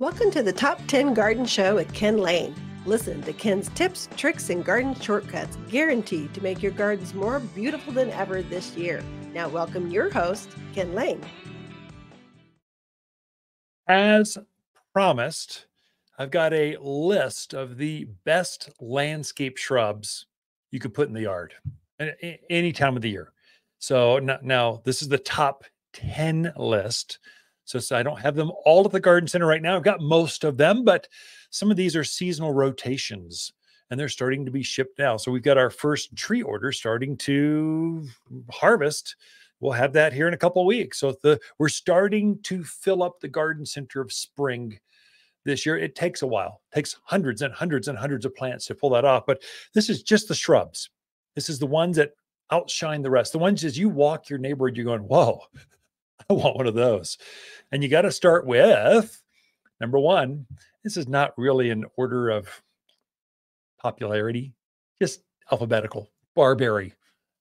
Welcome to the Top 10 Garden Show with Ken Lain. Listen to Ken's tips, tricks, and garden shortcuts guaranteed to make your gardens more beautiful than ever this year. Now welcome your host, Ken Lain. As promised, I've got a list of the best landscape shrubs you could put in the yard any time of the year. So now this is the top 10 list. So I don't have them all at the garden center right now. I've got most of them, but some of these are seasonal rotations and they're starting to be shipped now. So we've got our first tree order starting to harvest. We'll have that here in a couple of weeks. So we're starting to fill up the garden center of spring this year. It takes a while. It takes hundreds and hundreds and hundreds of plants to pull that off. But this is just the shrubs. This is the ones that outshine the rest. The ones as you walk your neighborhood, you're going, whoa, I want one of those. And you got to start with number one. This is not really an order of popularity, just alphabetical. Barberry,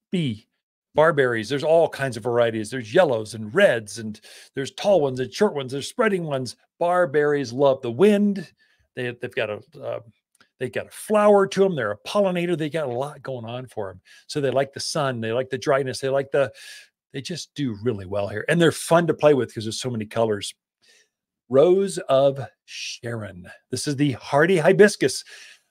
B. Barberries, there's all kinds of varieties. There's yellows and reds, and there's tall ones and short ones. There's spreading ones. Barberries love the wind. They've got a flower to them. They're a pollinator. They got a lot going on for them. So they like the sun. They like the dryness. They just do really well here. And they're fun to play with because there's so many colors. Rose of Sharon. This is the hardy hibiscus.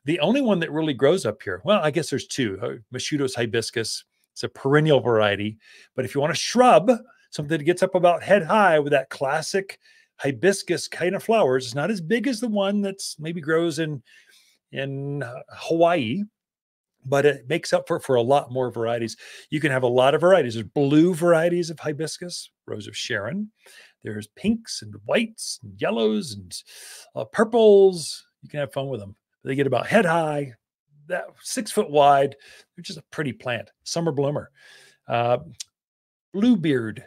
The only one that really grows up here. Well, I guess there's two. Machuto's hibiscus. It's a perennial variety. But if you want a shrub, something that gets up about head high with that classic hibiscus kind of flowers, it's not as big as the one that's maybe grows in Hawaii, but it makes up for a lot more varieties. You can have a lot of varieties. There's blue varieties of hibiscus, Rose of Sharon. There's pinks and whites and yellows and purples. You can have fun with them. They get about head high, that 6 foot wide. They're just a pretty plant. Summer bloomer. Bluebeard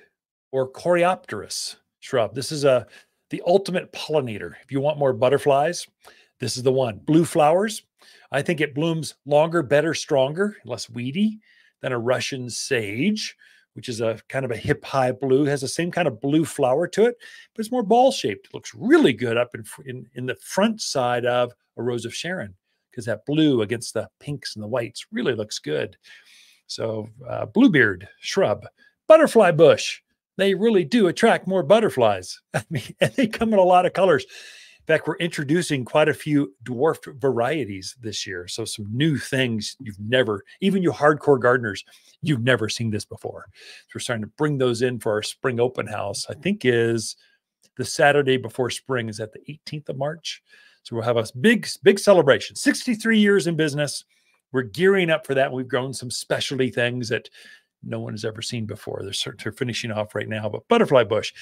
or Coreopterus shrub. This is the ultimate pollinator. If you want more butterflies, this is the one. Blue flowers. I think it blooms longer, better, stronger, less weedy than a Russian sage, which is a kind of a hip high blue. It has the same kind of blue flower to it, but it's more ball shaped. It looks really good up in the front side of a Rose of Sharon, because that blue against the pinks and the whites really looks good. So Bluebeard shrub. Butterfly bush. They really do attract more butterflies. I mean, and they come in a lot of colors. In fact, we're introducing quite a few dwarfed varieties this year. So some new things even you hardcore gardeners, you've never seen this before. So we're starting to bring those in for our spring open house. I think is the Saturday before spring is at the 18th of March. So we'll have a big celebration. 63 years in business. We're gearing up for that. We've grown some specialty things that no one has ever seen before. They're finishing off right now. But butterfly bush,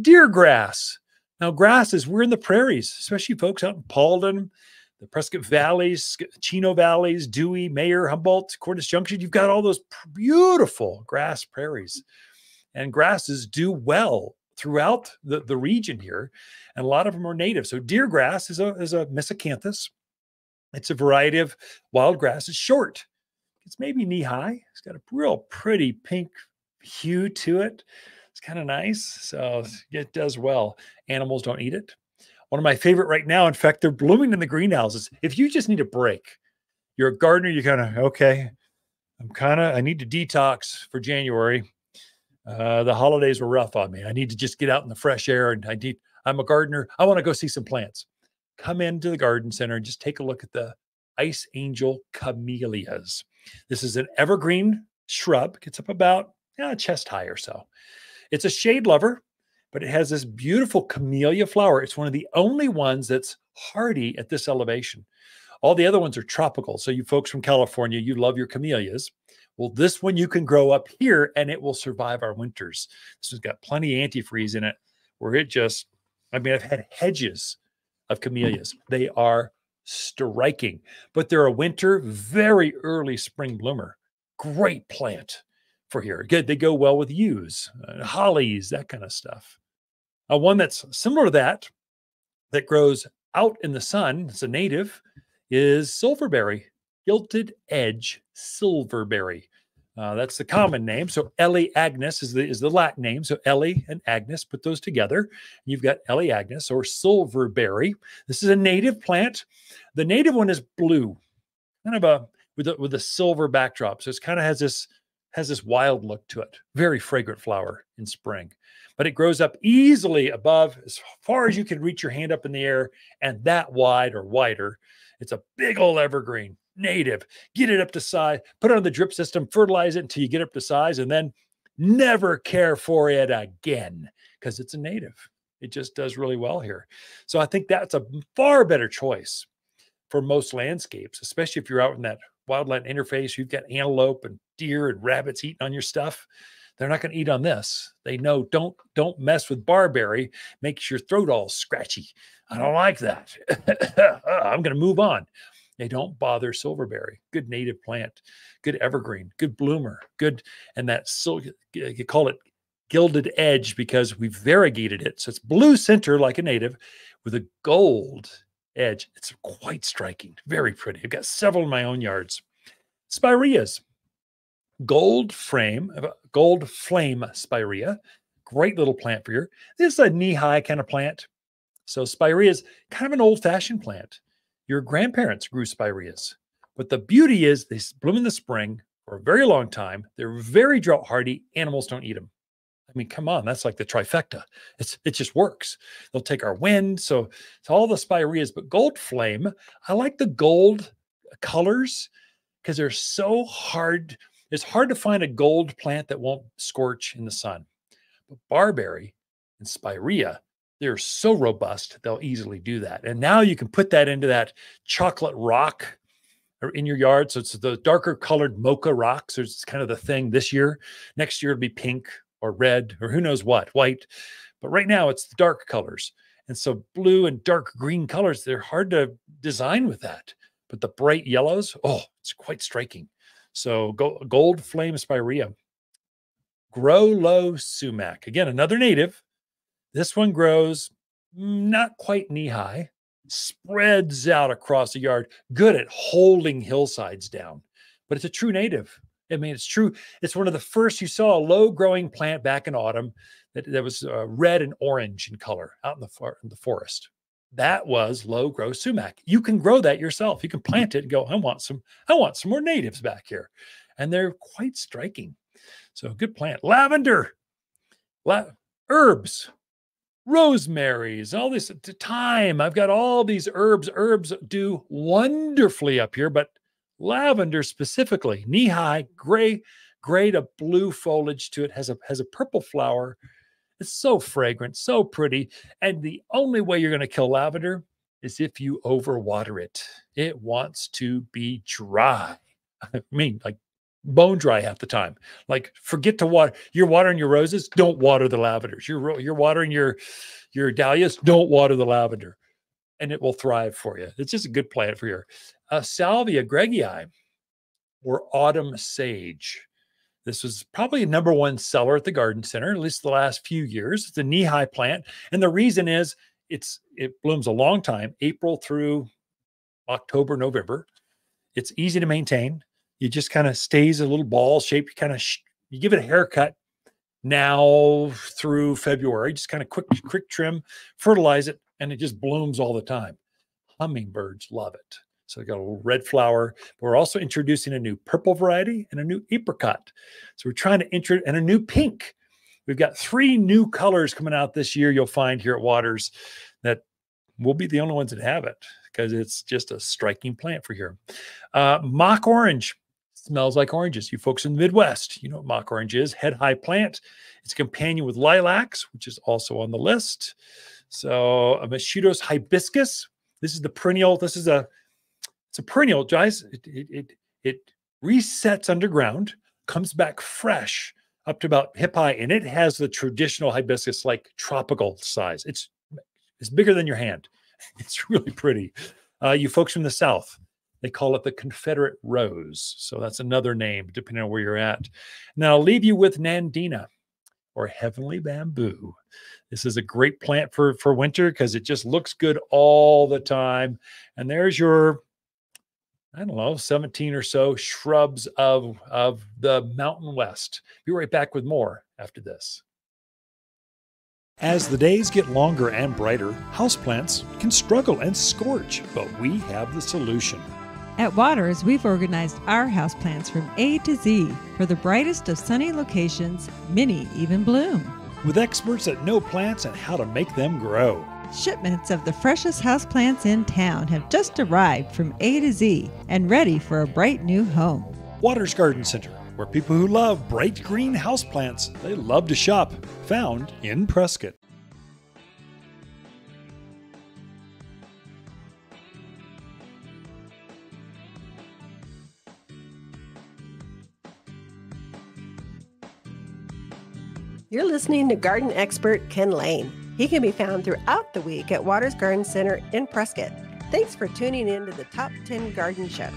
deer grass. Now, we're in the prairies, especially folks out in Paulden, the Prescott Valleys, Chino Valleys, Dewey, Mayer, Humboldt, Cordes Junction. You've got all those beautiful grass prairies. And grasses do well throughout the region here. And a lot of them are native. So deer grass is a Miscanthus. It's a variety of wild grass. It's short. It's maybe knee high. It's got a real pretty pink hue to it. It's kind of nice. So it does well. Animals don't eat it. One of my favorite right now, in fact, they're blooming in the greenhouses. If you just need a break, you're a gardener, you're kind of, okay, I need to detox for January. The holidays were rough on me. I need to just get out in the fresh air, and I'm a gardener. I want to go see some plants. Come into the garden center and just take a look at the Ice Angel camellias. This is an evergreen shrub. Gets up about chest high or so. It's a shade lover, but it has this beautiful camellia flower. It's one of the only ones that's hardy at this elevation. All the other ones are tropical. So you folks from California, you love your camellias. Well, this one you can grow up here and it will survive our winters. This has got plenty of antifreeze in it where I've had hedges of camellias. They are striking, but they're a winter, very early spring bloomer. Great plant for here. Good. They go well with yews, hollies, that kind of stuff. One that's similar to that grows out in the sun, it's a native, is Silverberry, gilded edge Silverberry. That's the common name. So Agnes is the Latin name. So Ellie and Agnes, put those together. You've got Agnes or Silverberry. This is a native plant. The native one is blue, kind of a with a silver backdrop. So it's kind of has this wild look to it. Very fragrant flower in spring, but it grows up easily above as far as you can reach your hand up in the air, and that wide or wider. It's a big old evergreen, native. Get it up to size, put it on the drip system, fertilize it until you get up to size, and then never care for it again because it's a native. It just does really well here. So I think that's a far better choice for most landscapes, especially if you're out in that wildland interface. You've got antelope and deer and rabbits eating on your stuff. They're not going to eat on this. They know don't mess with barberry. Makes your throat all scratchy. I don't like that. I'm going to move on. They don't bother silverberry. Good native plant, good evergreen, good bloomer, good. And that you call it gilded edge because we've variegated it. So it's blue center like a native with a gold edge. It's quite striking, very pretty. I've got several in my own yards. Spireas, gold flame spirea, great little plant for your. This is a knee-high kind of plant. So spirea is kind of an old-fashioned plant. Your grandparents grew spireas, but the beauty is they bloom in the spring for a very long time. They're very drought hardy. Animals don't eat them. I mean, come on, that's like the trifecta. It just works. They'll take our wind. So it's all the spireas, but gold flame, I like the gold colors because they're so hard. It's hard to find a gold plant that won't scorch in the sun. But barberry and spirea, they're so robust, they'll easily do that. And now you can put that into that chocolate rock or in your yard. So it's the darker colored mocha rocks. So it's kind of the thing this year. Next year it'll be pink or red or who knows what, white. But right now it's the dark colors. And so blue and dark green colors, they're hard to design with that. But the bright yellows, oh, it's quite striking. So gold flame spirea. Grow low sumac. Again, another native. This one grows not quite knee-high, spreads out across the yard, good at holding hillsides down, but it's a true native. I mean, it's true. It's one of the first you saw a low-growing plant back in autumn that was red and orange in color out in the forest. That was low-grow sumac. You can grow that yourself. You can plant it and go, I want some more natives back here. And they're quite striking. So good plant. Lavender, herbs, rosemaries, all this thyme. I've got all these herbs. Herbs do wonderfully up here, but lavender specifically, knee-high, gray to blue foliage to it, has a purple flower. It's so fragrant, so pretty. And the only way you're going to kill lavender is if you overwater it. It wants to be dry. I mean, like bone dry half the time. Like forget to water. You're watering your roses, don't water the lavenders. You're watering your dahlias, don't water the lavender. And it will thrive for you. It's just a good plant for your Salvia gregii or autumn sage. This was probably a #1 seller at the garden center, at least the last few years. It's a knee-high plant. And the reason is it blooms a long time, April through October, November. It's easy to maintain. It just kind of stays a little ball shape. You give it a haircut now through February, just kind of quick trim, fertilize it, and it just blooms all the time. Hummingbirds love it. So we got a little red flower, but we're also introducing a new purple variety and a new apricot. So we're trying to introduce, and a new pink. We've got 3 new colors coming out this year. You'll find here at Waters that we'll be the only ones that have it because it's just a striking plant for here. Mock orange smells like oranges. You folks in the Midwest, you know what mock orange is. Head-high plant. It's a companion with lilacs, which is also on the list. So a Machitos hibiscus. This is the perennial. It's a perennial, guys. It resets underground, comes back fresh up to about hip high, and it has the traditional hibiscus like tropical size. It's bigger than your hand. It's really pretty. You folks from the South, they call it the Confederate rose. So that's another name, depending on where you're at. Now I'll leave you with Nandina or heavenly bamboo. This is a great plant for winter because it just looks good all the time. And there's your I don't know, 17 or so shrubs of the Mountain West. Be right back with more after this. As the days get longer and brighter, houseplants can struggle and scorch, but we have the solution. At Waters, we've organized our houseplants from A to Z for the brightest of sunny locations, many even bloom. With experts that know plants and how to make them grow. Shipments of the freshest houseplants in town have just arrived from A to Z and ready for a bright new home. Waters Garden Center, where people who love bright green houseplants, they love to shop. Found in Prescott. You're listening to garden expert Ken Lain. He can be found throughout the week at Waters Garden Center in Prescott. Thanks for tuning in to the Top 10 Garden Show.